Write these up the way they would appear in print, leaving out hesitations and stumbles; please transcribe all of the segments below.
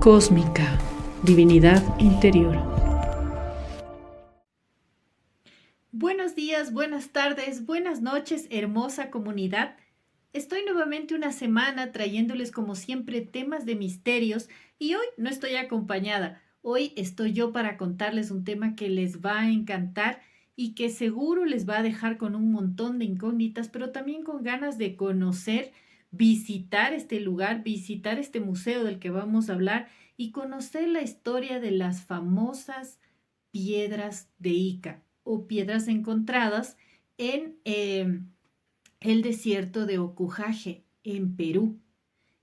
Cósmica, divinidad interior. Buenos días, buenas tardes, buenas noches, hermosa comunidad. Estoy nuevamente una semana trayéndoles como siempre temas de misterios y hoy no estoy acompañada. Hoy estoy yo para contarles un tema que les va a encantar y que seguro les va a dejar con un montón de incógnitas, pero también con ganas de conocer, visitar este lugar, visitar este museo del que vamos a hablar y conocer la historia de las famosas piedras de Ica o piedras encontradas en el desierto de Ocujaje, en Perú.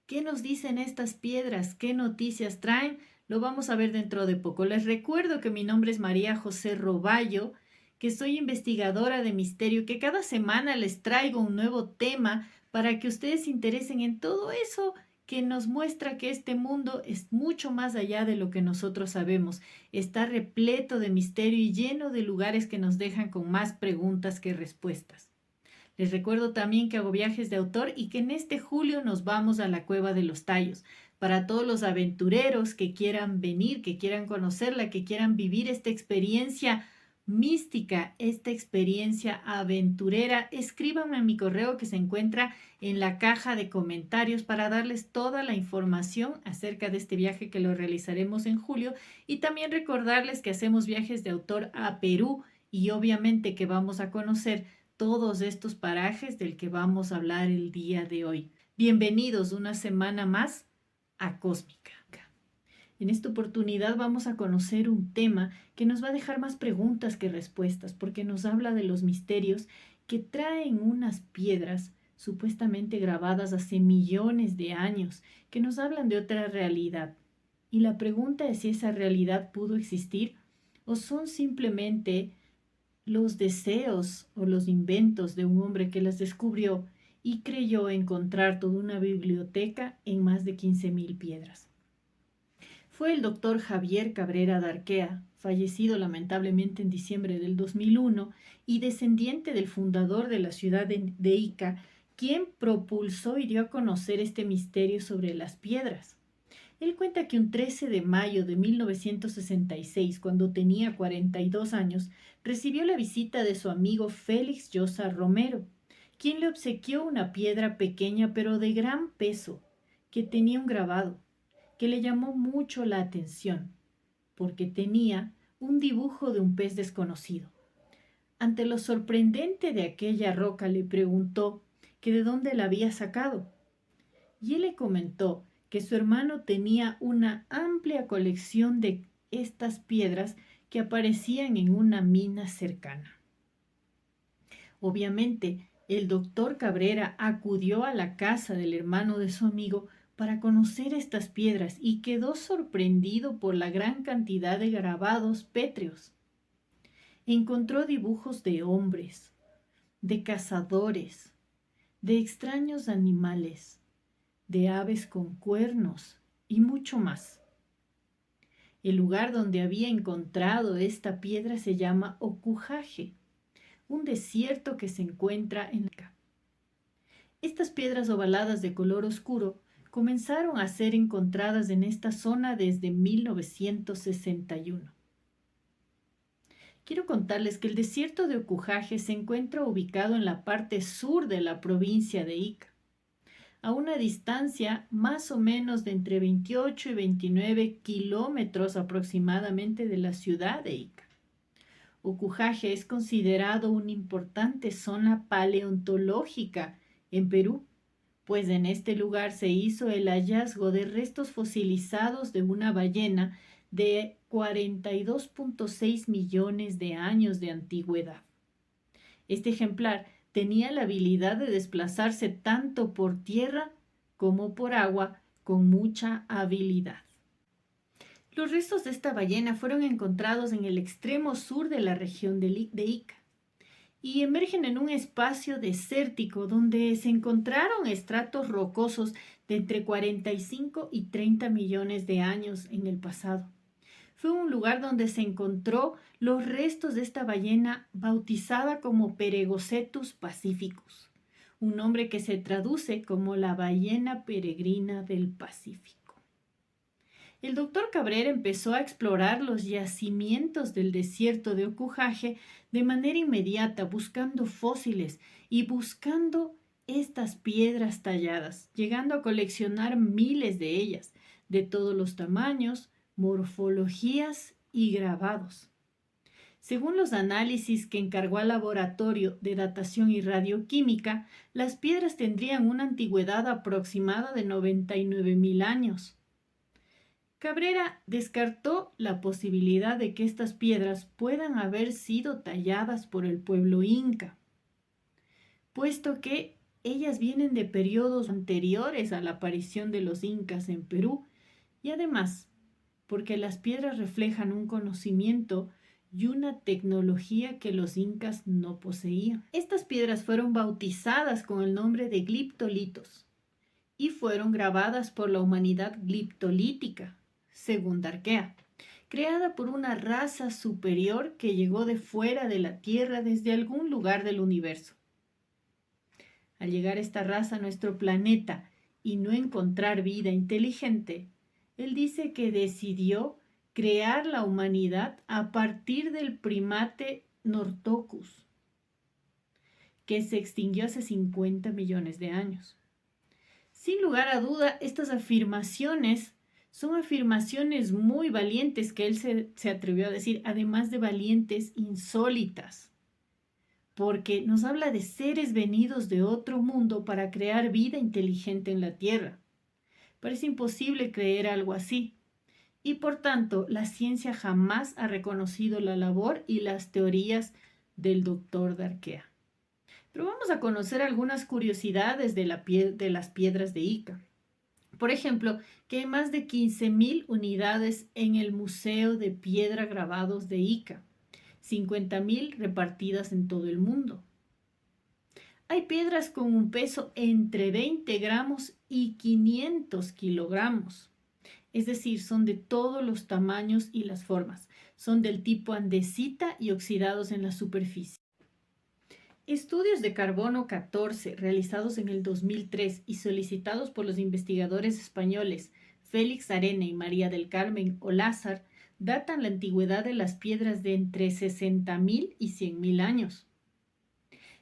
¿Qué nos dicen estas piedras? ¿Qué noticias traen? Lo vamos a ver dentro de poco. Les recuerdo que mi nombre es María José Roballo, que soy investigadora de misterio, que cada semana les traigo un nuevo tema para que ustedes se interesen en todo eso que nos muestra que este mundo es mucho más allá de lo que nosotros sabemos. Está repleto de misterio y lleno de lugares que nos dejan con más preguntas que respuestas. Les recuerdo también que hago viajes de autor y que en este julio nos vamos a la Cueva de los Tallos. Para todos los aventureros que quieran venir, que quieran conocerla, que quieran vivir esta experiencia mística, esta experiencia aventurera, escríbanme a mi correo que se encuentra en la caja de comentarios para darles toda la información acerca de este viaje que lo realizaremos en julio y también recordarles que hacemos viajes de autor a Perú y obviamente que vamos a conocer todos estos parajes del que vamos a hablar el día de hoy. Bienvenidos una semana más a Cósmica. En esta oportunidad vamos a conocer un tema que nos va a dejar más preguntas que respuestas, porque nos habla de los misterios que traen unas piedras supuestamente grabadas hace millones de años, que nos hablan de otra realidad. Y la pregunta es si esa realidad pudo existir o son simplemente los deseos o los inventos de un hombre que las descubrió y creyó encontrar toda una biblioteca en más de 15.000 piedras. Fue el doctor Javier Cabrera Darquea, fallecido lamentablemente en diciembre del 2001 y descendiente del fundador de la ciudad de Ica, quien propulsó y dio a conocer este misterio sobre las piedras. Él cuenta que un 13 de mayo de 1966, cuando tenía 42 años, recibió la visita de su amigo Félix Llosa Romero, quien le obsequió una piedra pequeña pero de gran peso, que tenía un grabado, que le llamó mucho la atención, porque tenía un dibujo de un pez desconocido. Ante lo sorprendente de aquella roca le preguntó que de dónde la había sacado, y él le comentó que su hermano tenía una amplia colección de estas piedras que aparecían en una mina cercana. Obviamente, el doctor Cabrera acudió a la casa del hermano de su amigo para conocer estas piedras y quedó sorprendido por la gran cantidad de grabados pétreos. Encontró dibujos de hombres, de cazadores, de extraños animales, de aves con cuernos y mucho más. El lugar donde había encontrado esta piedra se llama Ocujaje, un desierto que se encuentra en Ica. Estas piedras ovaladas de color oscuro comenzaron a ser encontradas en esta zona desde 1961. Quiero contarles que el desierto de Ocujaje se encuentra ubicado en la parte sur de la provincia de Ica, a una distancia más o menos de entre 28 y 29 kilómetros aproximadamente de la ciudad de Ica. Ocujaje es considerado una importante zona paleontológica en Perú, pues en este lugar se hizo el hallazgo de restos fosilizados de una ballena de 42.6 millones de años de antigüedad. Este ejemplar tenía la habilidad de desplazarse tanto por tierra como por agua con mucha habilidad. Los restos de esta ballena fueron encontrados en el extremo sur de la región de Ica y emergen en un espacio desértico donde se encontraron estratos rocosos de entre 45 y 30 millones de años en el pasado. Fue un lugar donde se encontró los restos de esta ballena bautizada como Peregocetus pacificus, un nombre que se traduce como la ballena peregrina del Pacífico. el doctor Cabrera empezó a explorar los yacimientos del desierto de Ocujaje de manera inmediata, buscando fósiles y buscando estas piedras talladas, llegando a coleccionar miles de ellas, de todos los tamaños, morfologías y grabados. Según los análisis que encargó al Laboratorio de Datación y Radioquímica, las piedras tendrían una antigüedad aproximada de 99.000 años. Cabrera descartó la posibilidad de que estas piedras puedan haber sido talladas por el pueblo inca, puesto que ellas vienen de periodos anteriores a la aparición de los incas en Perú y además porque las piedras reflejan un conocimiento y una tecnología que los incas no poseían. Estas piedras fueron bautizadas con el nombre de gliptolitos y fueron grabadas por la humanidad gliptolítica, según Darquea, creada por una raza superior que llegó de fuera de la Tierra desde algún lugar del universo. Al llegar esta raza a nuestro planeta y no encontrar vida inteligente, él dice que decidió crear la humanidad a partir del primate Nortocus, que se extinguió hace 50 millones de años. Sin lugar a duda, estas afirmaciones son afirmaciones muy valientes que él se atrevió a decir, además de valientes, insólitas, porque nos habla de seres venidos de otro mundo para crear vida inteligente en la Tierra. Parece imposible creer algo así, y por tanto la ciencia jamás ha reconocido la labor y las teorías del doctor Darquea. Pero vamos a conocer algunas curiosidades de las piedras de Ica. Por ejemplo, que hay más de 15.000 unidades en el Museo de Piedra Grabados de Ica, 50.000 repartidas en todo el mundo. Hay piedras con un peso entre 20 gramos y 500 kilogramos. Es decir, son de todos los tamaños y las formas. Son del tipo andesita y oxidados en la superficie. Estudios de carbono 14 realizados en el 2003 y solicitados por los investigadores españoles Félix Arena y María del Carmen Olázar datan la antigüedad de las piedras de entre 60.000 y 100.000 años.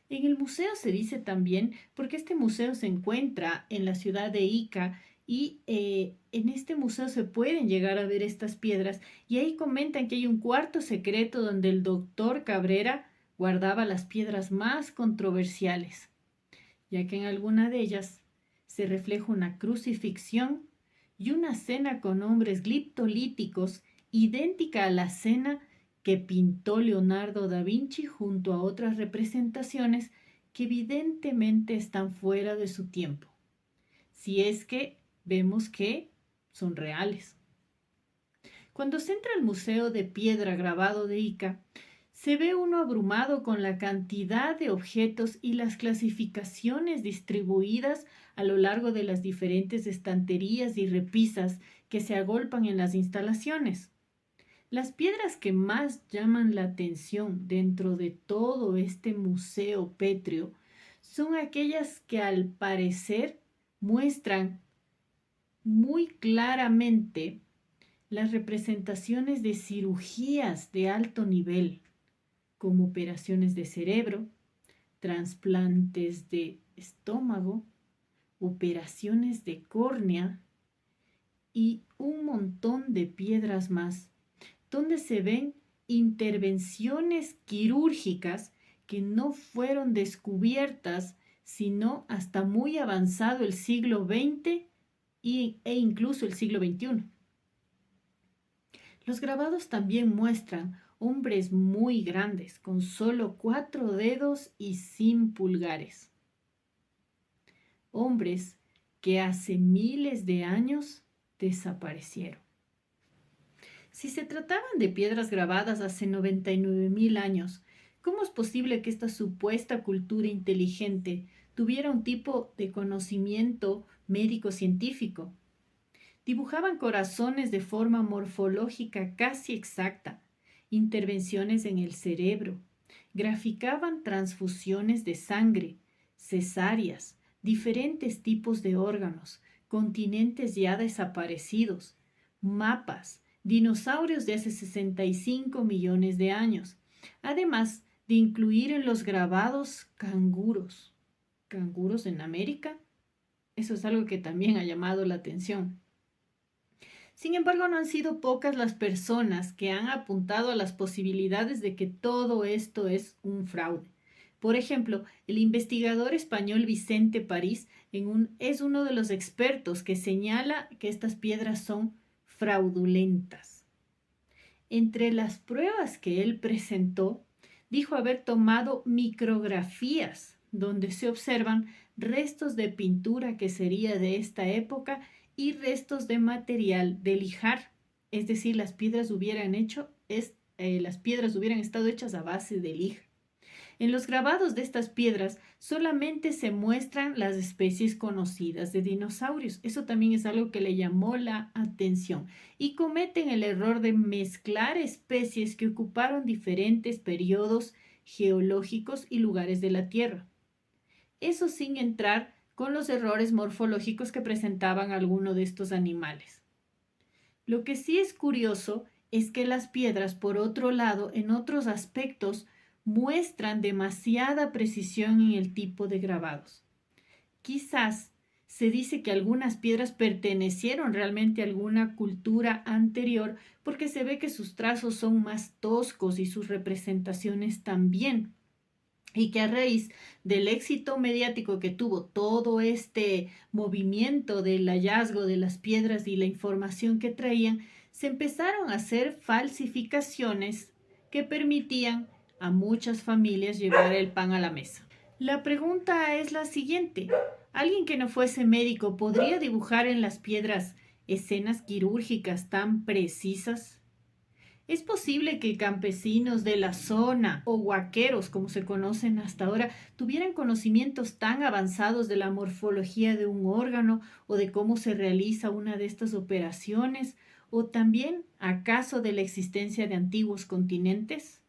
En el museo se dice también, porque este museo se encuentra en la ciudad de Ica y en este museo se pueden llegar a ver estas piedras y ahí comentan que hay un cuarto secreto donde el doctor Cabrera guardaba las piedras más controversiales, ya que en alguna de ellas se refleja una crucifixión y una cena con hombres gliptolíticos idéntica a la cena que pintó Leonardo da Vinci junto a otras representaciones que evidentemente están fuera de su tiempo, si es que vemos que son reales. Cuando se entra al Museo de Piedra Grabado de Ica, se ve uno abrumado con la cantidad de objetos y las clasificaciones distribuidas a lo largo de las diferentes estanterías y repisas que se agolpan en las instalaciones. Las piedras que más llaman la atención dentro de todo este museo pétreo son aquellas que al parecer muestran muy claramente las representaciones de cirugías de alto nivel, como operaciones de cerebro, trasplantes de estómago, operaciones de córnea y un montón de piedras más, donde se ven intervenciones quirúrgicas que no fueron descubiertas sino hasta muy avanzado el siglo XX e incluso el siglo XXI. Los grabados también muestran hombres muy grandes, con solo 4 dedos y sin pulgares. Hombres que hace miles de años desaparecieron. Si se trataban de piedras grabadas hace 99.000 años, ¿cómo es posible que esta supuesta cultura inteligente tuviera un tipo de conocimiento médico-científico? Dibujaban corazones de forma morfológica casi exacta, intervenciones en el cerebro, graficaban transfusiones de sangre, cesáreas, diferentes tipos de órganos, continentes ya desaparecidos, mapas, dinosaurios de hace 65 millones de años, además de incluir en los grabados canguros. ¿Canguros en América? Eso es algo que también ha llamado la atención. Sin embargo, no han sido pocas las personas que han apuntado a las posibilidades de que todo esto es un fraude. Por ejemplo, el investigador español Vicente París es uno de los expertos que señala que estas piedras son fraudulentas. Entre las pruebas que él presentó, dijo haber tomado micrografías donde se observan restos de pintura que sería de esta época y restos de material de lijar, es decir, las piedras hubieran estado hechas a base de lija. En los grabados de estas piedras solamente se muestran las especies conocidas de dinosaurios. Eso también es algo que le llamó la atención. Y cometen el error de mezclar especies que ocuparon diferentes periodos geológicos y lugares de la Tierra. Eso sin entrar con los errores morfológicos que presentaban algunos de estos animales. Lo que sí es curioso es que las piedras, por otro lado, en otros aspectos, muestran demasiada precisión en el tipo de grabados. Quizás se dice que algunas piedras pertenecieron realmente a alguna cultura anterior porque se ve que sus trazos son más toscos y sus representaciones también. Y que a raíz del éxito mediático que tuvo todo este movimiento del hallazgo de las piedras y la información que traían, se empezaron a hacer falsificaciones que permitían a muchas familias llevar el pan a la mesa. La pregunta es la siguiente: ¿alguien que no fuese médico podría dibujar en las piedras escenas quirúrgicas tan precisas? ¿Es posible que campesinos de la zona o huaqueros, como se conocen hasta ahora, tuvieran conocimientos tan avanzados de la morfología de un órgano o de cómo se realiza una de estas operaciones? ¿O también, acaso, de la existencia de antiguos continentes?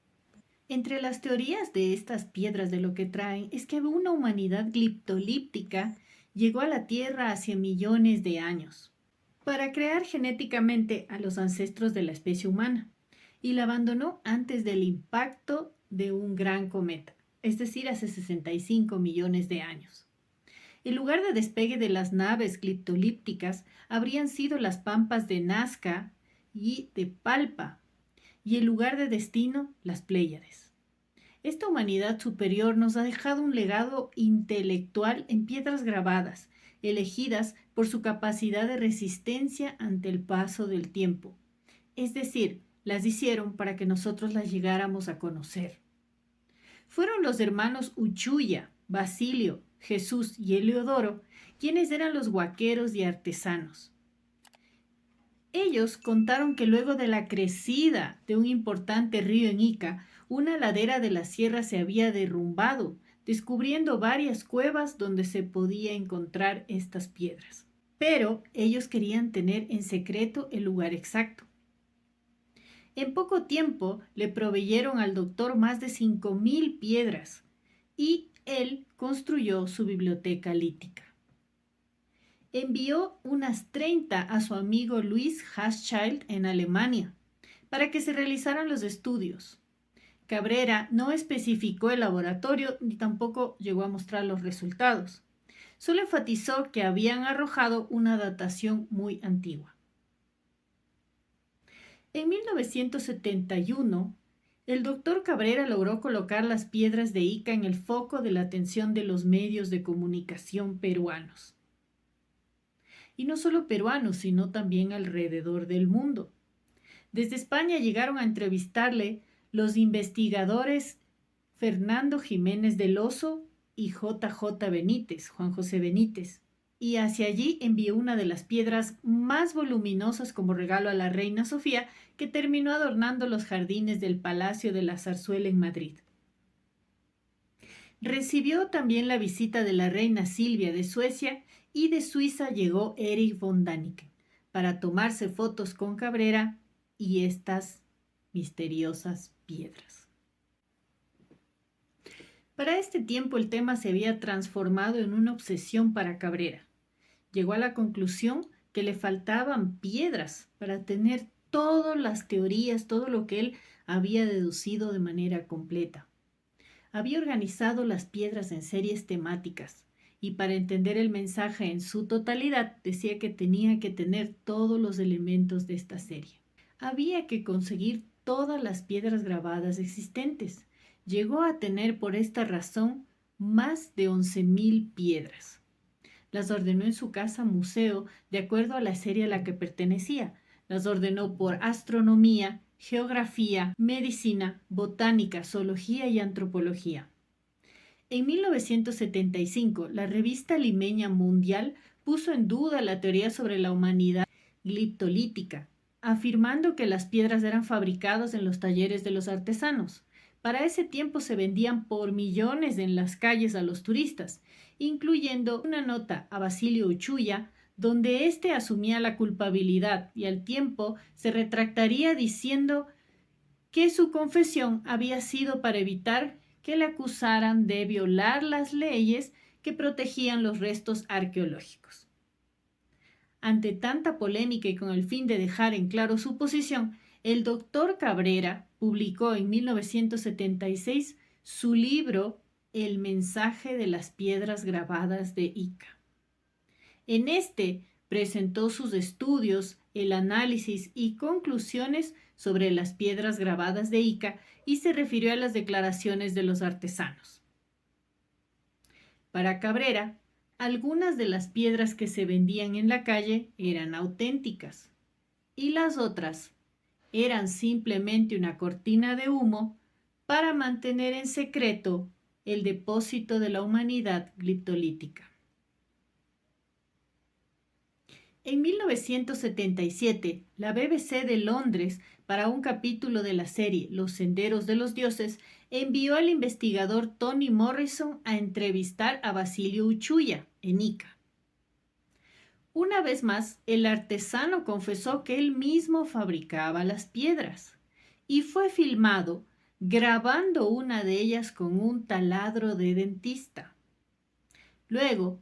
Entre las teorías de estas piedras de lo que traen es que una humanidad gliptolíptica llegó a la Tierra hace millones de años para crear genéticamente a los ancestros de la especie humana y la abandonó antes del impacto de un gran cometa, es decir, hace 65 millones de años. El lugar de despegue de las naves gliptolípticas habrían sido las pampas de Nazca y de Palpa, y el lugar de destino, las Pléyades. Esta humanidad superior nos ha dejado un legado intelectual en piedras grabadas, elegidas por su capacidad de resistencia ante el paso del tiempo. Es decir, las hicieron para que nosotros las llegáramos a conocer. Fueron los hermanos Uchuya, Basilio, Jesús y Heliodoro quienes eran los huaqueros y artesanos. Ellos contaron que luego de la crecida de un importante río en Ica, una ladera de la sierra se había derrumbado, descubriendo varias cuevas donde se podía encontrar estas piedras. Pero ellos querían tener en secreto el lugar exacto. En poco tiempo le proveyeron al doctor más de 5.000 piedras y él construyó su biblioteca lítica. Envió unas 30 a su amigo Louis Haschchild en Alemania para que se realizaran los estudios. Cabrera no especificó el laboratorio ni tampoco llegó a mostrar los resultados. Solo enfatizó que habían arrojado una datación muy antigua. En 1971, el doctor Cabrera logró colocar las piedras de Ica en el foco de la atención de los medios de comunicación peruanos. Y no solo peruanos, sino también alrededor del mundo. Desde España llegaron a entrevistarle los investigadores Fernando Jiménez del Oso y JJ Benítez, Juan José Benítez, y hacia allí envió una de las piedras más voluminosas como regalo a la reina Sofía, que terminó adornando los jardines del Palacio de la Zarzuela en Madrid. Recibió también la visita de la reina Silvia de Suecia y de Suiza llegó Erich von Däniken para tomarse fotos con Cabrera y estas misteriosas piedras. Para este tiempo el tema se había transformado en una obsesión para Cabrera. Llegó a la conclusión que le faltaban piedras para tener todas las teorías, todo lo que él había deducido de manera completa. Había organizado las piedras en series temáticas y para entender el mensaje en su totalidad decía que tenía que tener todos los elementos de esta serie. Había que conseguir todas las piedras grabadas existentes. Llegó a tener por esta razón más de 11.000 piedras. Las ordenó en su casa museo de acuerdo a la serie a la que pertenecía. Las ordenó por astronomía, geografía, medicina, botánica, zoología y antropología. En 1975, la revista limeña mundial puso en duda la teoría sobre la humanidad gliptolítica, afirmando que las piedras eran fabricadas en los talleres de los artesanos. Para ese tiempo se vendían por millones en las calles a los turistas, incluyendo una nota a Basilio Uchuya, donde éste asumía la culpabilidad y al tiempo se retractaría diciendo que su confesión había sido para evitar que le acusaran de violar las leyes que protegían los restos arqueológicos. Ante tanta polémica y con el fin de dejar en claro su posición, el doctor Cabrera publicó en 1976 su libro El mensaje de las piedras grabadas de Ica. En este presentó sus estudios, el análisis y conclusiones sobre las piedras grabadas de Ica y se refirió a las declaraciones de los artesanos. Para Cabrera, algunas de las piedras que se vendían en la calle eran auténticas y las otras eran simplemente una cortina de humo para mantener en secreto el depósito de la humanidad gliptolítica. En 1977, la BBC de Londres, para un capítulo de la serie Los Senderos de los Dioses, envió al investigador Toni Morrison a entrevistar a Basilio Uchuya en Ica. Una vez más, el artesano confesó que él mismo fabricaba las piedras y fue filmado grabando una de ellas con un taladro de dentista. Luego,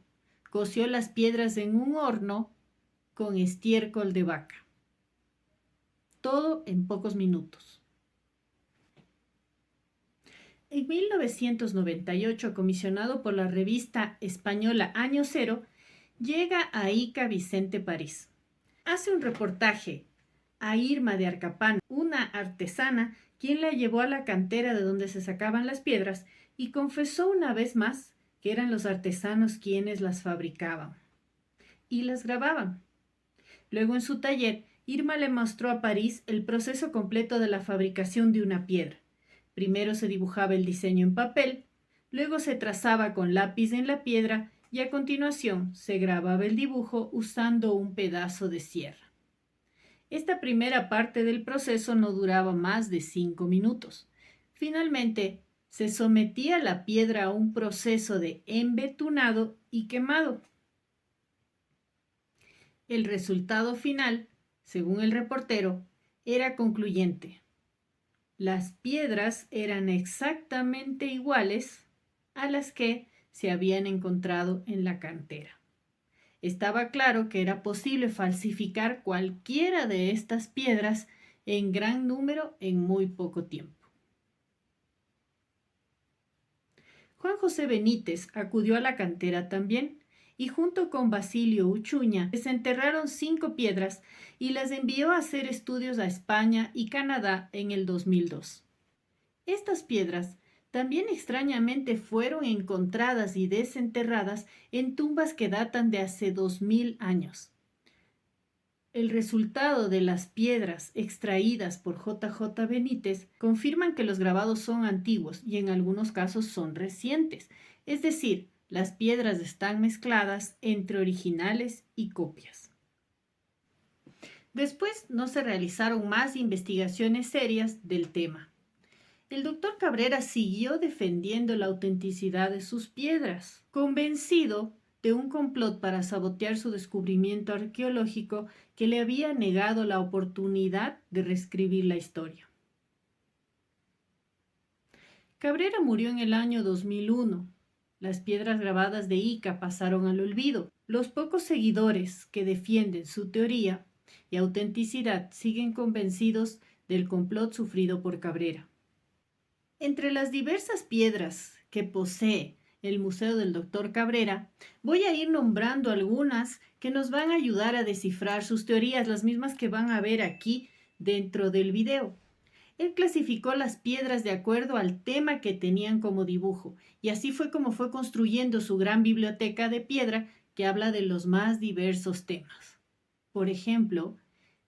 coció las piedras en un horno con estiércol de vaca. Todo en pocos minutos. En 1998, comisionado por la revista española Año Cero, llega a Ica Vicente París. Hace un reportaje a Irma de Arcapán, una artesana, quien la llevó a la cantera de donde se sacaban las piedras y confesó una vez más que eran los artesanos quienes las fabricaban y las grababan. Luego en su taller, Irma le mostró a París el proceso completo de la fabricación de una piedra. Primero se dibujaba el diseño en papel, luego se trazaba con lápiz en la piedra y a continuación se grababa el dibujo usando un pedazo de sierra. Esta primera parte del proceso no duraba más de 5 minutos. Finalmente, se sometía la piedra a un proceso de embetunado y quemado. El resultado final, según el reportero, era concluyente. Las piedras eran exactamente iguales a las que se habían encontrado en la cantera. Estaba claro que era posible falsificar cualquiera de estas piedras en gran número en muy poco tiempo. Juan José Benítez acudió a la cantera también y junto con Basilio Uchuña desenterraron 5 piedras y las envió a hacer estudios a España y Canadá en el 2002. Estas piedras también extrañamente fueron encontradas y desenterradas en tumbas que datan de hace 2000 años. El resultado de las piedras extraídas por J.J. Benítez confirman que los grabados son antiguos y en algunos casos son recientes, es decir, las piedras están mezcladas entre originales y copias. Después no se realizaron más investigaciones serias del tema. El doctor Cabrera siguió defendiendo la autenticidad de sus piedras, convencido de un complot para sabotear su descubrimiento arqueológico que le había negado la oportunidad de reescribir la historia. Cabrera murió en el año 2001 las piedras grabadas de Ica pasaron al olvido. Los pocos seguidores que defienden su teoría y autenticidad siguen convencidos del complot sufrido por Cabrera. Entre las diversas piedras que posee el Museo del Dr. Cabrera, voy a ir nombrando algunas que nos van a ayudar a descifrar sus teorías, las mismas que van a ver aquí dentro del video. Él clasificó las piedras de acuerdo al tema que tenían como dibujo, y así fue como fue construyendo su gran biblioteca de piedra que habla de los más diversos temas. Por ejemplo,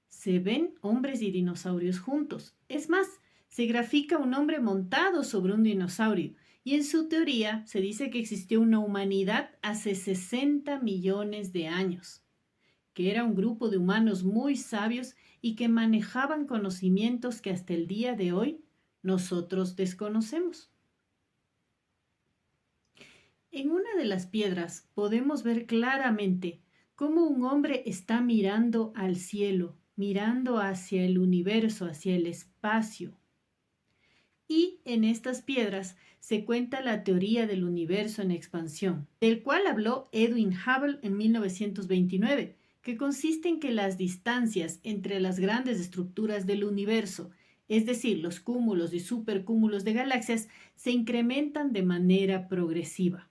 se ven hombres y dinosaurios juntos. Es más, se grafica un hombre montado sobre un dinosaurio, y en su teoría se dice que existió una humanidad hace 60 millones de años, que era un grupo de humanos muy sabios y que manejaban conocimientos que hasta el día de hoy nosotros desconocemos. En una de las piedras podemos ver claramente cómo un hombre está mirando al cielo, mirando hacia el universo, hacia el espacio. Y en estas piedras se cuenta la teoría del universo en expansión, del cual habló Edwin Hubble en 1929, que consiste en que las distancias entre las grandes estructuras del universo, es decir, los cúmulos y supercúmulos de galaxias, se incrementan de manera progresiva.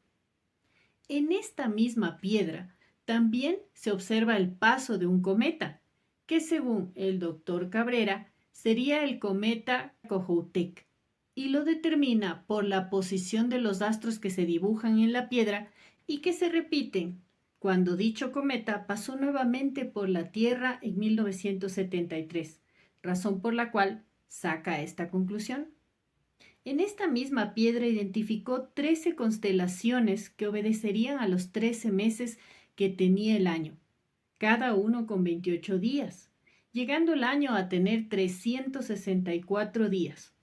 En esta misma piedra también se observa el paso de un cometa, que según el doctor Cabrera sería el cometa Kohoutek, y lo determina por la posición de los astros que se dibujan en la piedra y que se repiten cuando dicho cometa pasó nuevamente por la Tierra en 1973, razón por la cual saca esta conclusión. En esta misma piedra identificó 13 constelaciones que obedecerían a los 13 meses que tenía el año, cada uno con 28 días, llegando el año a tener 364 días.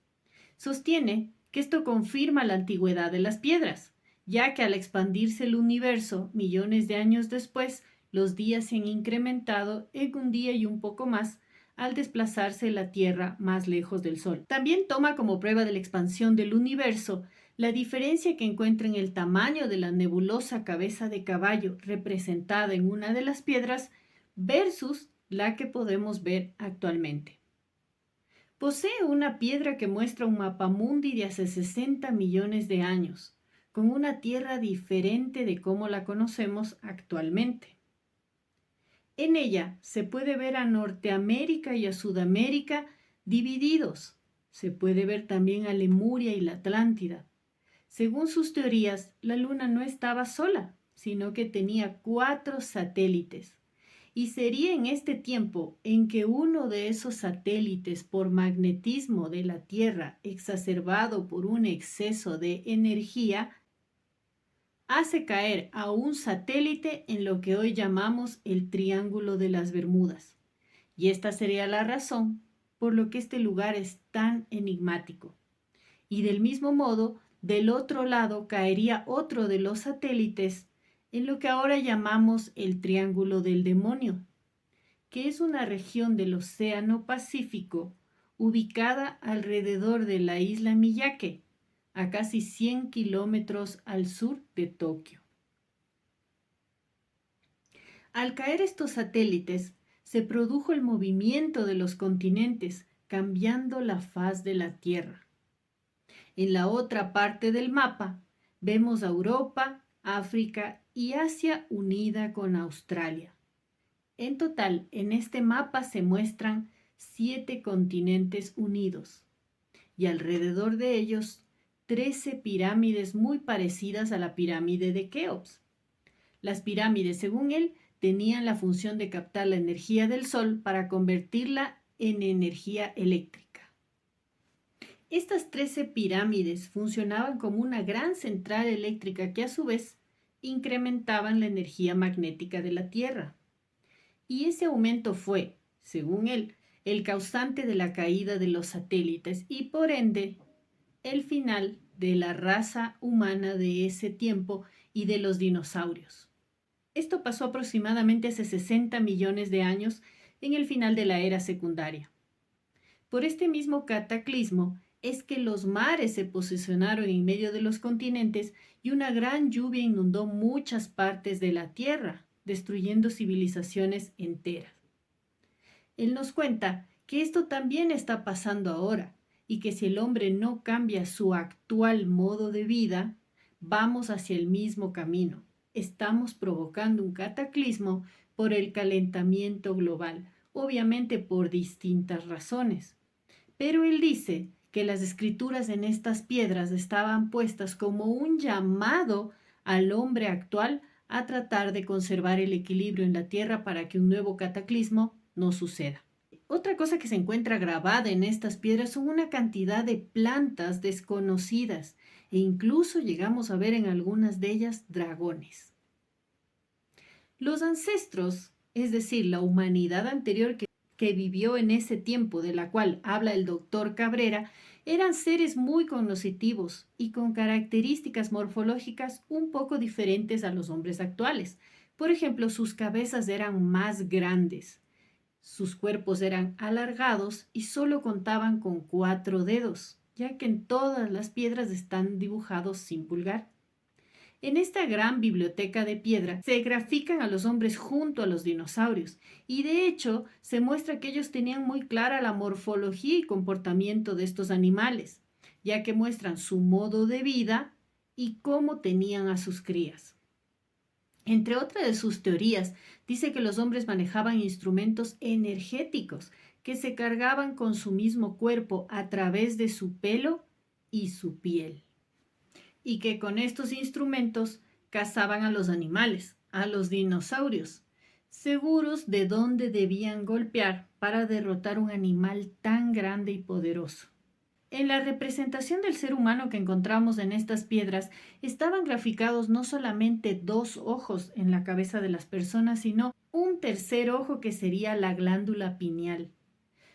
Sostiene que esto confirma la antigüedad de las piedras, ya que al expandirse el universo millones de años después, los días se han incrementado en un día y un poco más al desplazarse la Tierra más lejos del Sol. También toma como prueba de la expansión del universo la diferencia que encuentra en el tamaño de la nebulosa cabeza de caballo representada en una de las piedras versus la que podemos ver actualmente. Posee una piedra que muestra un mapamundi de hace 60 millones de años, con una Tierra diferente de cómo la conocemos actualmente. En ella se puede ver a Norteamérica y a Sudamérica divididos. Se puede ver también a Lemuria y la Atlántida. Según sus teorías, la Luna no estaba sola, sino que tenía 4 satélites. Y sería en este tiempo en que uno de esos satélites, por magnetismo de la Tierra exacerbado por un exceso de energía, hace caer a un satélite en lo que hoy llamamos el Triángulo de las Bermudas. Y esta sería la razón por lo que este lugar es tan enigmático. Y del mismo modo, del otro lado caería otro de los satélites en lo que ahora llamamos el Triángulo del Demonio, que es una región del Océano Pacífico ubicada alrededor de la isla Miyake, a casi 100 kilómetros al sur de Tokio. Al caer estos satélites, se produjo el movimiento de los continentes, cambiando la faz de la Tierra. En la otra parte del mapa vemos a Europa, África y Asia unida con Australia. En total, en este mapa se muestran 7 continentes unidos y alrededor de ellos 13 pirámides muy parecidas a la pirámide de Keops. Las pirámides, según él, tenían la función de captar la energía del Sol para convertirla en energía eléctrica. Estas 13 pirámides funcionaban como una gran central eléctrica que a su vez incrementaban la energía magnética de la Tierra. Y ese aumento fue, según él, el causante de la caída de los satélites y por ende el final de la raza humana de ese tiempo y de los dinosaurios. Esto pasó aproximadamente hace 60 millones de años en el final de la era secundaria. Por este mismo cataclismo es que los mares se posicionaron en medio de los continentes y una gran lluvia inundó muchas partes de la Tierra, destruyendo civilizaciones enteras. Él nos cuenta que esto también está pasando ahora y que si el hombre no cambia su actual modo de vida, vamos hacia el mismo camino. Estamos provocando un cataclismo por el calentamiento global, obviamente por distintas razones. Pero él dice que las escrituras en estas piedras estaban puestas como un llamado al hombre actual a tratar de conservar el equilibrio en la tierra para que un nuevo cataclismo no suceda. Otra cosa que se encuentra grabada en estas piedras son una cantidad de plantas desconocidas e incluso llegamos a ver en algunas de ellas dragones. Los ancestros, es decir, la humanidad anterior que vivió en ese tiempo de la cual habla el doctor Cabrera, eran seres muy cognitivos y con características morfológicas un poco diferentes a los hombres actuales. Por ejemplo, sus cabezas eran más grandes, sus cuerpos eran alargados y solo contaban con 4 dedos, ya que en todas las piedras están dibujados sin pulgar. En esta gran biblioteca de piedra se grafican a los hombres junto a los dinosaurios y de hecho se muestra que ellos tenían muy clara la morfología y comportamiento de estos animales, ya que muestran su modo de vida y cómo tenían a sus crías. Entre otras de sus teorías, dice que los hombres manejaban instrumentos energéticos que se cargaban con su mismo cuerpo a través de su pelo y su piel y que con estos instrumentos cazaban a los animales, a los dinosaurios, seguros de dónde debían golpear para derrotar un animal tan grande y poderoso. En la representación del ser humano que encontramos en estas piedras estaban graficados no solamente 2 ojos en la cabeza de las personas, sino un tercer ojo que sería la glándula pineal,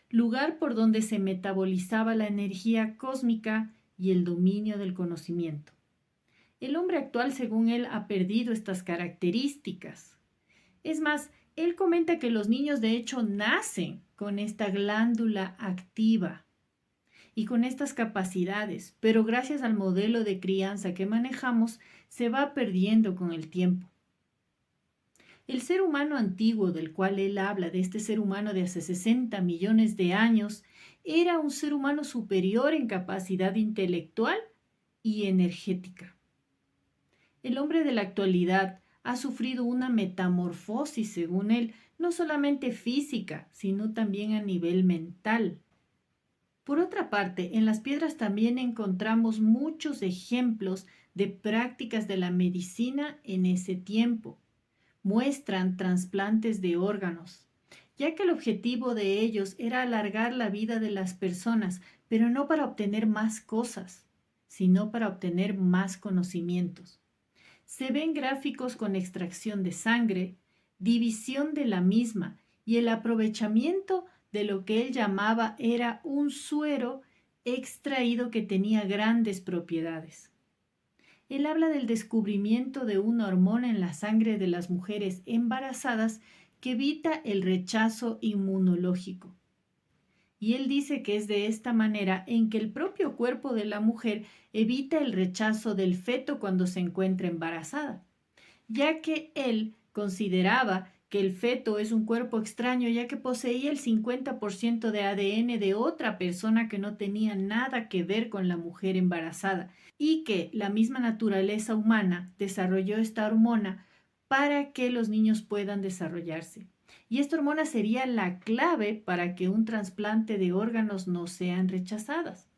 lugar por donde se metabolizaba la energía cósmica y el dominio del conocimiento. El hombre actual, según él, ha perdido estas características. Es más, él comenta que los niños de hecho nacen con esta glándula activa y con estas capacidades, pero gracias al modelo de crianza que manejamos, se va perdiendo con el tiempo. El ser humano antiguo del cual él habla, de este ser humano de hace 60 millones de años, era un ser humano superior en capacidad intelectual y energética. El hombre de la actualidad ha sufrido una metamorfosis, según él, no solamente física, sino también a nivel mental. Por otra parte, en las piedras también encontramos muchos ejemplos de prácticas de la medicina en ese tiempo. Muestran trasplantes de órganos, ya que el objetivo de ellos era alargar la vida de las personas, pero no para obtener más cosas, sino para obtener más conocimientos. Se ven gráficos con extracción de sangre, división de la misma y el aprovechamiento de lo que él llamaba era un suero extraído que tenía grandes propiedades. Él habla del descubrimiento de una hormona en la sangre de las mujeres embarazadas que evita el rechazo inmunológico. Y él dice que es de esta manera en que el propio cuerpo de la mujer evita el rechazo del feto cuando se encuentra embarazada, ya que él consideraba que el feto es un cuerpo extraño, ya que poseía el 50% de ADN de otra persona que no tenía nada que ver con la mujer embarazada, y que la misma naturaleza humana desarrolló esta hormona para que los niños puedan desarrollarse. Y esta hormona sería la clave para que un trasplante de órganos no sean rechazadas.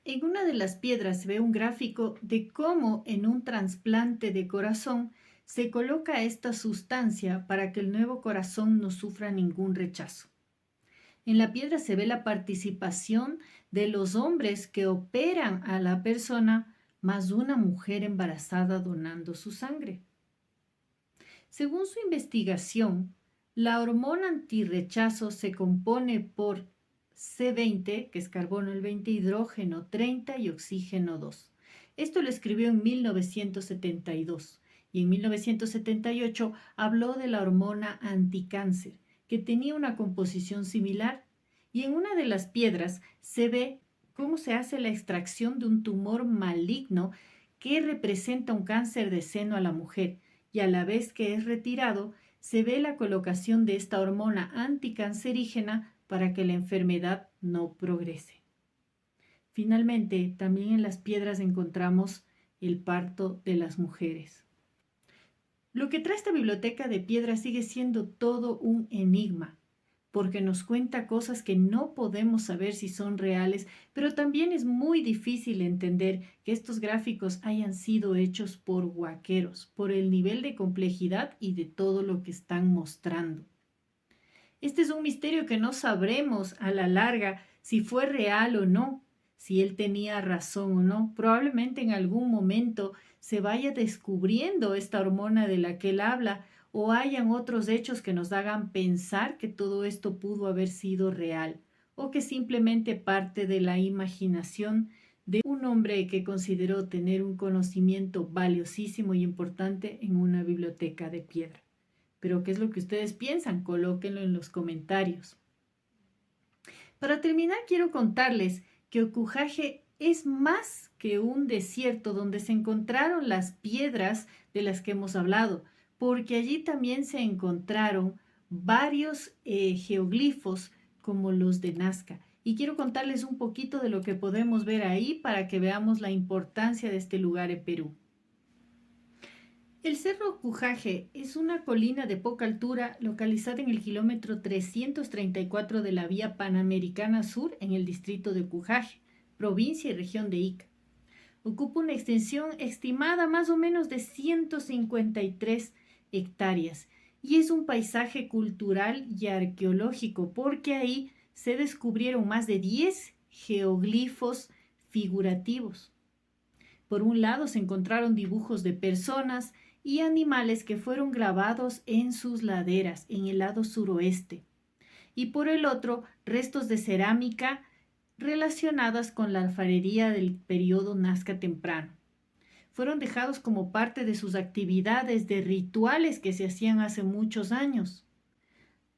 En una de las piedras se ve un gráfico de cómo en un trasplante de corazón se coloca esta sustancia para que el nuevo corazón no sufra ningún rechazo. En la piedra se ve la participación de los hombres que operan a la persona, más una mujer embarazada donando su sangre. Según su investigación, la hormona antirrechazo se compone por C20, que es carbono el 20, hidrógeno 30 y oxígeno 2. Esto lo escribió en 1972 y en 1978 habló de la hormona anticáncer, que tenía una composición similar, y en una de las piedras se ve cómo se hace la extracción de un tumor maligno que representa un cáncer de seno a la mujer y a la vez que es retirado, se ve la colocación de esta hormona anticancerígena para que la enfermedad no progrese. Finalmente, también en las piedras encontramos el parto de las mujeres. Lo que trae esta biblioteca de piedras sigue siendo todo un enigma, porque nos cuenta cosas que no podemos saber si son reales, pero también es muy difícil entender que estos gráficos hayan sido hechos por huaqueros, por el nivel de complejidad y de todo lo que están mostrando. Este es un misterio que no sabremos a la larga si fue real o no, si él tenía razón o no. Probablemente en algún momento se vaya descubriendo esta hormona de la que él habla o hayan otros hechos que nos hagan pensar que todo esto pudo haber sido real o que simplemente parte de la imaginación de un hombre que consideró tener un conocimiento valiosísimo y importante en una biblioteca de piedra. Pero ¿qué es lo que ustedes piensan? Colóquenlo en los comentarios. Para terminar, quiero contarles que Okujaje es más que un desierto donde se encontraron las piedras de las que hemos hablado, porque allí también se encontraron varios geoglifos como los de Nazca. Y quiero contarles un poquito de lo que podemos ver ahí para que veamos la importancia de este lugar en Perú. El Cerro Okujaje es una colina de poca altura localizada en el kilómetro 334 de la Vía Panamericana Sur en el distrito de Okujaje, provincia y región de Ica. Ocupa una extensión estimada más o menos de 153 hectáreas y es un paisaje cultural y arqueológico porque ahí se descubrieron más de 10 geoglifos figurativos. Por un lado se encontraron dibujos de personas y animales que fueron grabados en sus laderas, en el lado suroeste. Y por el otro, restos de cerámica relacionadas con la alfarería del periodo Nazca temprano. Fueron dejados como parte de sus actividades de rituales que se hacían hace muchos años.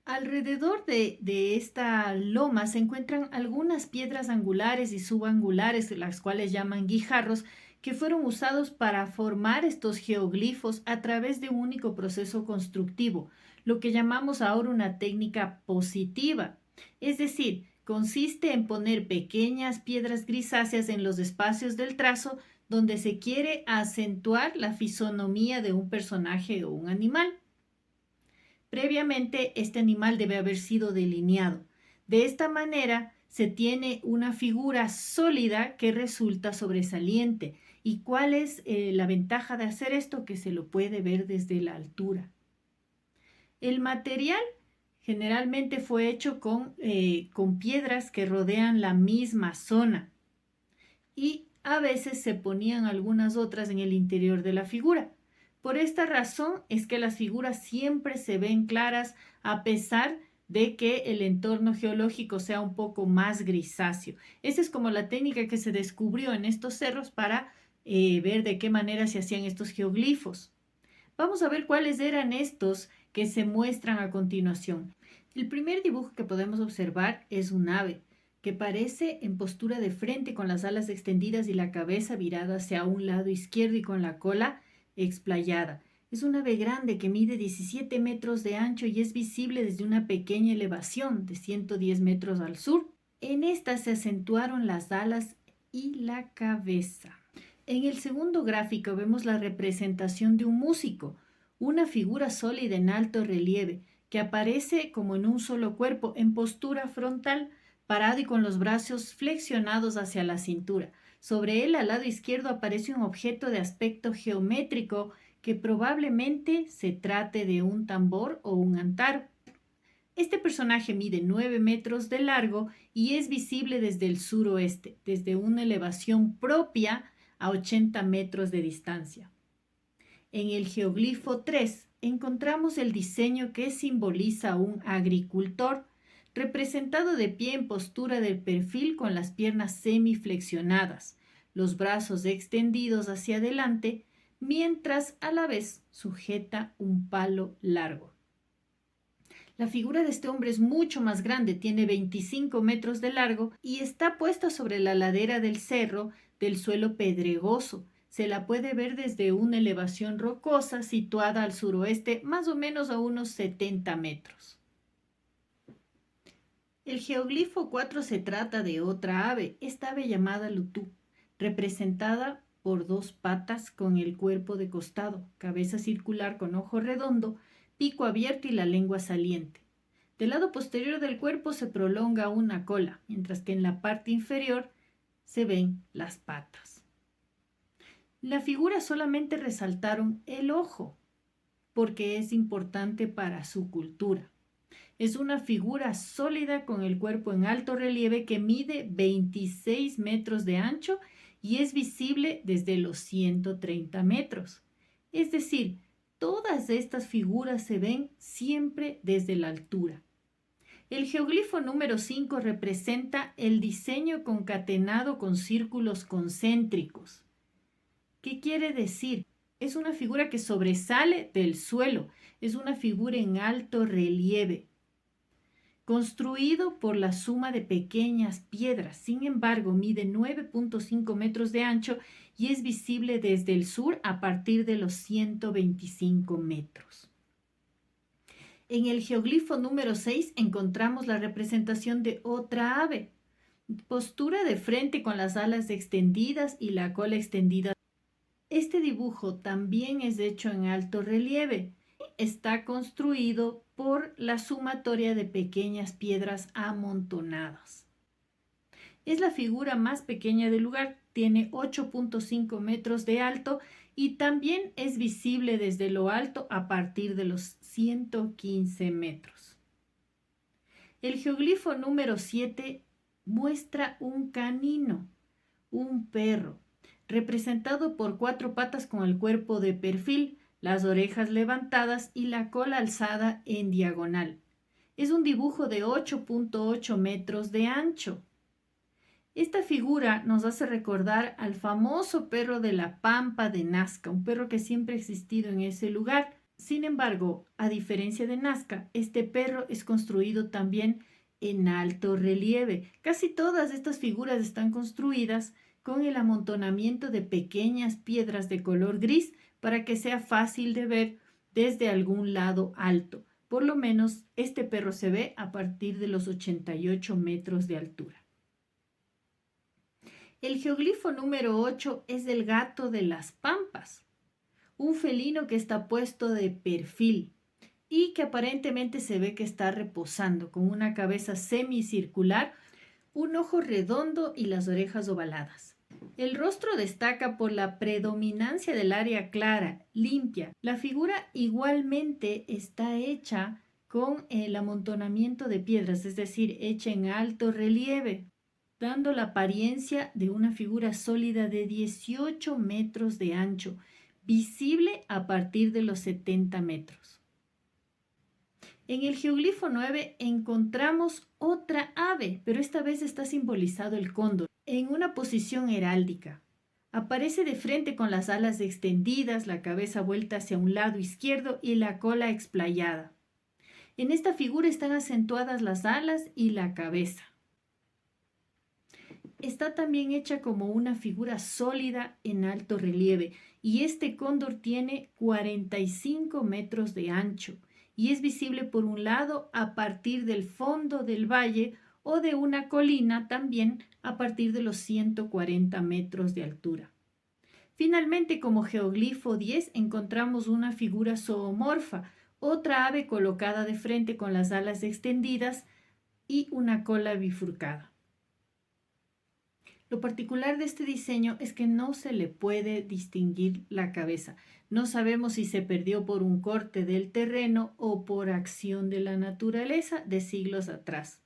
Alrededor de esta loma se encuentran algunas piedras angulares y subangulares, las cuales llaman guijarros, que fueron usados para formar estos geoglifos a través de un único proceso constructivo, lo que llamamos ahora una técnica positiva. Es decir, consiste en poner pequeñas piedras grisáceas en los espacios del trazo donde se quiere acentuar la fisonomía de un personaje o un animal. Previamente, este animal debe haber sido delineado. De esta manera, se tiene una figura sólida que resulta sobresaliente. ¿Y cuál es la ventaja de hacer esto? Que se lo puede ver desde la altura. El material generalmente fue hecho con piedras que rodean la misma zona y a veces se ponían algunas otras en el interior de la figura. Por esta razón es que las figuras siempre se ven claras a pesar de que el entorno geológico sea un poco más grisáceo. Esa es como la técnica que se descubrió en estos cerros para ver de qué manera se hacían estos geoglifos. Vamos a ver cuáles eran estos que se muestran a continuación. El primer dibujo que podemos observar es un ave que parece en postura de frente con las alas extendidas y la cabeza virada hacia un lado izquierdo y con la cola explayada. Es un ave grande que mide 17 metros de ancho y es visible desde una pequeña elevación de 110 metros al sur. En esta se acentuaron las alas y la cabeza. En el segundo gráfico vemos la representación de un músico, una figura sólida en alto relieve, que aparece como en un solo cuerpo, en postura frontal, parado y con los brazos flexionados hacia la cintura. Sobre él, al lado izquierdo, aparece un objeto de aspecto geométrico que probablemente se trate de un tambor o un antaro. Este personaje mide 9 metros de largo y es visible desde el suroeste, desde una elevación propia a 80 metros de distancia. En el geoglifo 3 encontramos el diseño que simboliza a un agricultor, representado de pie en postura del perfil con las piernas semiflexionadas, los brazos extendidos hacia adelante, mientras a la vez sujeta un palo largo. La figura de este hombre es mucho más grande, tiene 25 metros de largo y está puesta sobre la ladera del cerro del suelo pedregoso. Se la puede ver desde una elevación rocosa situada al suroeste, más o menos a unos 70 metros. El geoglifo 4 se trata de otra ave, esta ave llamada lutú, representada por dos patas con el cuerpo de costado, cabeza circular con ojo redondo, pico abierto y la lengua saliente. Del lado posterior del cuerpo se prolonga una cola, mientras que en la parte inferior se ven las patas. La figura solamente resaltaron el ojo, porque es importante para su cultura. Es una figura sólida con el cuerpo en alto relieve que mide 26 metros de ancho y es visible desde los 130 metros. Es decir, todas estas figuras se ven siempre desde la altura. El geoglifo número 5 representa el diseño concatenado con círculos concéntricos. ¿Qué quiere decir? Es una figura que sobresale del suelo, es una figura en alto relieve, construido por la suma de pequeñas piedras. Sin embargo, mide 9.5 metros de ancho y es visible desde el sur a partir de los 125 metros. En el geoglifo número 6 encontramos la representación de otra ave, postura de frente con las alas extendidas y la cola extendida. Este dibujo también es hecho en alto relieve. Está construido por la sumatoria de pequeñas piedras amontonadas. Es la figura más pequeña del lugar, tiene 8.5 metros de alto y también es visible desde lo alto a partir de los 115 metros. El geoglifo número 7 muestra un canino, un perro, representado por 4 patas con el cuerpo de perfil, las orejas levantadas y la cola alzada en diagonal. Es un dibujo de 8.8 metros de ancho. Esta figura nos hace recordar al famoso perro de la Pampa de Nazca, un perro que siempre ha existido en ese lugar. Sin embargo, a diferencia de Nazca, este perro es construido también en alto relieve. Casi todas estas figuras están construidas con el amontonamiento de pequeñas piedras de color gris para que sea fácil de ver desde algún lado alto. Por lo menos este perro se ve a partir de los 88 metros de altura. El geoglifo número 8 es el gato de las pampas, un felino que está puesto de perfil y que aparentemente se ve que está reposando con una cabeza semicircular, un ojo redondo y las orejas ovaladas. El rostro destaca por la predominancia del área clara, limpia. La figura igualmente está hecha con el amontonamiento de piedras, es decir, hecha en alto relieve, dando la apariencia de una figura sólida de 18 metros de ancho, visible a partir de los 70 metros. En el geoglifo 9 encontramos otra ave, pero esta vez está simbolizado el cóndor, en una posición heráldica. Aparece de frente con las alas extendidas, la cabeza vuelta hacia un lado izquierdo y la cola explayada. En esta figura están acentuadas las alas y la cabeza. Está también hecha como una figura sólida en alto relieve y este cóndor tiene 45 metros de ancho y es visible por un lado a partir del fondo del valle o de una colina también a partir de los 140 metros de altura. Finalmente, como geoglifo 10 encontramos una figura zoomorfa, otra ave colocada de frente con las alas extendidas y una cola bifurcada. Lo particular de este diseño es que no se le puede distinguir la cabeza. No sabemos si se perdió por un corte del terreno o por acción de la naturaleza de siglos atrás.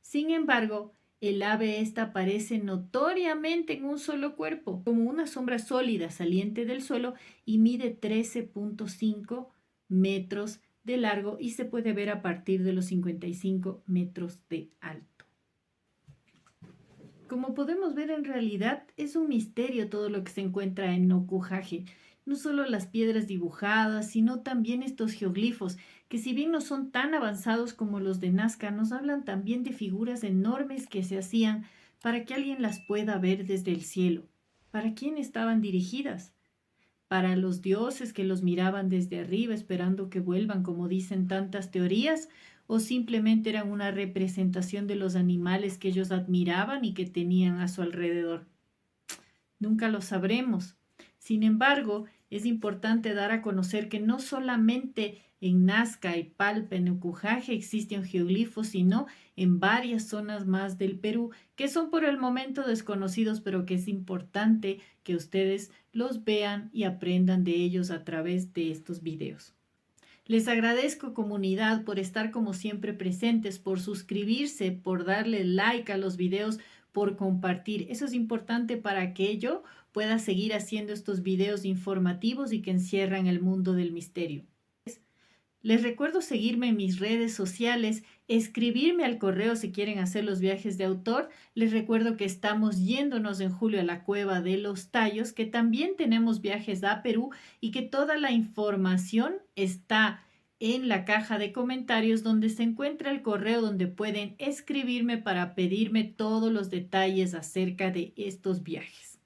Sin embargo, el ave esta aparece notoriamente en un solo cuerpo, como una sombra sólida saliente del suelo y mide 13.5 metros de largo y se puede ver a partir de los 55 metros de alto. Como podemos ver, en realidad es un misterio todo lo que se encuentra en Nokuhage. no solo las piedras dibujadas, sino también estos geoglifos, que si bien no son tan avanzados como los de Nazca, nos hablan también de figuras enormes que se hacían para que alguien las pueda ver desde el cielo. ¿Para quién estaban dirigidas? ¿Para los dioses que los miraban desde arriba esperando que vuelvan, como dicen tantas teorías? ¿O simplemente eran una representación de los animales que ellos admiraban y que tenían a su alrededor? Nunca lo sabremos. Sin embargo, es importante dar a conocer que no solamente en Nazca y Palpa, en Ucujaje existen geoglifos, sino en varias zonas más del Perú que son por el momento desconocidos, pero que es importante que ustedes los vean y aprendan de ellos a través de estos videos. Les agradezco, comunidad, por estar como siempre presentes, por suscribirse, por darle like a los videos, por compartir. Eso es importante para que yo pueda seguir haciendo estos videos informativos y que encierran el mundo del misterio. Les recuerdo seguirme en mis redes sociales, escribirme al correo si quieren hacer los viajes de autor. Les recuerdo que estamos yéndonos en julio a la Cueva de los Tallos, que también tenemos viajes a Perú y que toda la información está en la caja de comentarios donde se encuentra el correo donde pueden escribirme para pedirme todos los detalles acerca de estos viajes.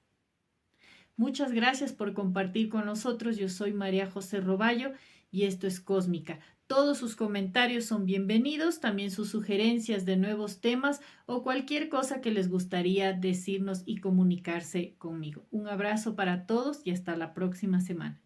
Muchas gracias por compartir con nosotros. Yo soy María José Roballo y esto es Cósmica. Todos sus comentarios son bienvenidos, también sus sugerencias de nuevos temas o cualquier cosa que les gustaría decirnos y comunicarse conmigo. Un abrazo para todos y hasta la próxima semana.